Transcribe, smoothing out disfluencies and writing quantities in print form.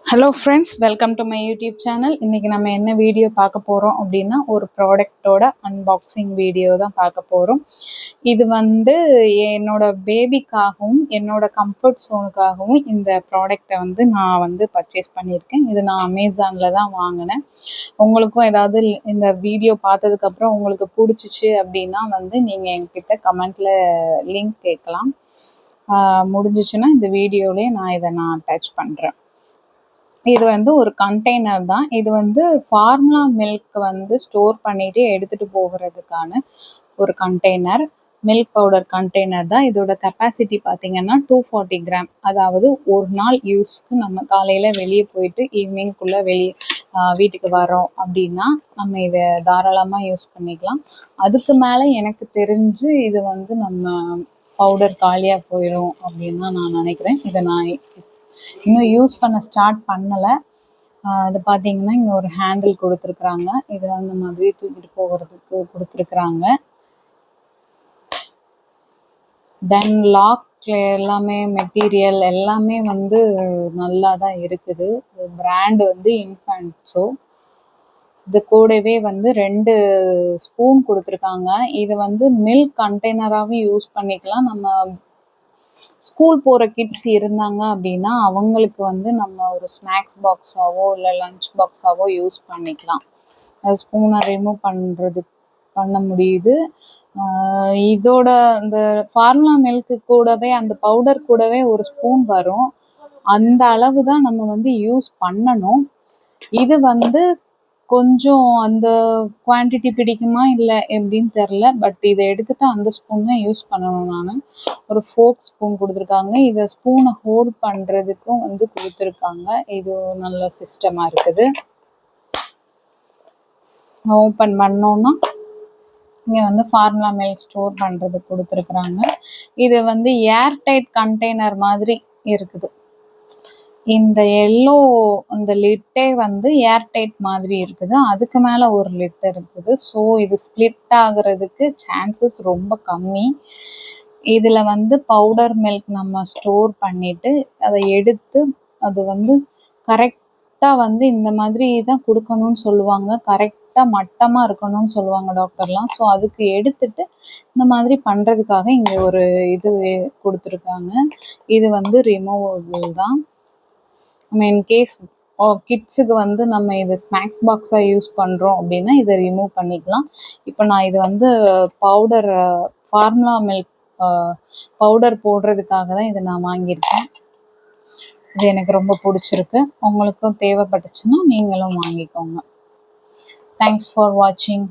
Hello friends, welcome to my YouTube channel. இன்றைக்கி நம்ம என்ன வீடியோ பார்க்க போகிறோம் அப்படின்னா, ஒரு ப்ராடக்டோட அன்பாக்சிங் வீடியோ தான் பார்க்க போகிறோம். இது என்னோட பேபிக்காகவும் என்னோட கம்ஃபர்ட் ஸோனுக்காகவும் இந்த ப்ராடக்டை நான் பர்ச்சேஸ் பண்ணியிருக்கேன். இது நான் அமேசானில் தான் வாங்கினேன். உங்களுக்கும் ஏதாவது இந்த வீடியோ பார்த்ததுக்கப்புறம் உங்களுக்கு பிடிச்சிச்சு அப்படின்னா நீங்கள் என்கிட்ட கமெண்ட்டில் லிங்க் கேட்கலாம். முடிஞ்சிச்சுன்னா இந்த வீடியோலேயே நான் அட்டாச் பண்ணுறேன். இது ஒரு கண்டெய்னர் தான். இது ஃபார்முலா மில்க் ஸ்டோர் பண்ணிட்டு எடுத்துகிட்டு போகிறதுக்கான ஒரு கண்டெய்னர், மில்க் பவுடர் கண்டெய்னர் தான். இதோட கெப்பாசிட்டி பார்த்திங்கன்னா 240 கிராம். அதாவது ஒரு நாள் யூஸ்க்கு நம்ம காலையில் வெளியே போயிட்டு ஈவினிங்குள்ளே வீட்டுக்கு வரோம் அப்படின்னா நம்ம இதை தாராளமாக யூஸ் பண்ணிக்கலாம். அதுக்கு மேலே எனக்கு தெரிஞ்சு இது நம்ம பவுடர் காலியாக போயிடும் அப்படின்னு தான் நான் நினைக்கிறேன். இதை நான் இன்னும் யூஸ் பண்ண ஸ்டார்ட் பண்ணலை. அது பார்த்தீங்கன்னா இங்கே ஒரு ஹேண்டில் கொடுத்துருக்குறாங்க. இது அந்த மாதிரி தூக்கிட்டு போகிறதுக்கு கொடுத்துருக்குறாங்க. தென் லாக் எல்லாமே மெட்டீரியல் எல்லாமே நல்லா தான் இருக்குது. பிராண்டு இன்ஃபேன்ட்ஸோ. இது கூடவே 2 ஸ்பூன் கொடுத்துருக்காங்க. இது மில்க் கண்டெய்னராகவும் யூஸ் பண்ணிக்கலாம். நம்ம ஸ்கூல் போகிற கிட்ஸ் இருந்தாங்க அப்படின்னா அவங்களுக்கு நம்ம ஒரு ஸ்நாக்ஸ் பாக்ஸாவோ இல்லை லஞ்ச் பாக்ஸாவோ யூஸ் பண்ணிக்கலாம். ஸ்பூனை ரிமூவ் பண்ண முடியுது. இதோட இந்த ஃபார்முலா மில்க்கு கூடவே அந்த பவுடர் கூடவே ஒரு ஸ்பூன் வரும். அந்த அளவு தான் நம்ம யூஸ் பண்ணணும். இது கொஞ்சம் அந்த குவான்டிட்டி பிடிக்குமா இல்லை எப்படின்னு தெரில. பட் இதை எடுத்துகிட்டு அந்த ஸ்பூன் தான் யூஸ் பண்ணணும். நான் ஒரு ஃபோர்க் ஸ்பூன் கொடுத்துருக்காங்க. இதை ஸ்பூனை ஹோல்ட் பண்ணுறதுக்கும் கொடுத்துருக்காங்க. இது நல்ல சிஸ்டமாக இருக்குது. ஓப்பன் பண்ணோன்னா இங்கே ஃபார்முலா மில்க் ஸ்டோர் பண்ணுறதுக்கு கொடுத்துருக்குறாங்க. இது ஏர்டைட் கண்டெய்னர் மாதிரி இருக்குது. இந்த எல்லோ அந்த லிட்டே ஏர்டைட் மாதிரி இருக்குது. அதுக்கு மேலே ஒரு லிட் இருக்குது. ஸோ இது ஸ்ப்ளிட் ஆகிறதுக்கு சான்சஸ் ரொம்ப கம்மி. இதில் பவுடர் மில்க் நம்ம ஸ்டோர் பண்ணிவிட்டு அதை எடுத்து அது கரெக்டாக இந்த மாதிரி தான் கொடுக்கணும்னு சொல்லுவாங்க. கரெக்டாக மட்டமாக இருக்கணும்னு சொல்லுவாங்க டாக்டர்லாம். ஸோ அதுக்கு எடுத்துட்டு இந்த மாதிரி பண்ணுறதுக்காக இங்கே ஒரு இது கொடுத்துருக்காங்க. இது ரிமூவபிள் தான். நம்ம இன்கேஸ் கிட்ஸுக்கு நம்ம இது ஸ்நாக்ஸ் பாக்ஸாக யூஸ் பண்ணுறோம் அப்படின்னா இதை ரிமூவ் பண்ணிக்கலாம். இப்போ நான் இது பவுடர் ஃபார்முலா மில்க் பவுடர் போடுறதுக்காக தான் இதை நான் வாங்கியிருக்கேன். இது எனக்கு ரொம்ப பிடிச்சிருக்கு. உங்களுக்கும் தேவைப்பட்டுச்சுன்னா நீங்களும் வாங்கிக்கோங்க. தேங்க்ஸ் ஃபார் வாட்சிங்.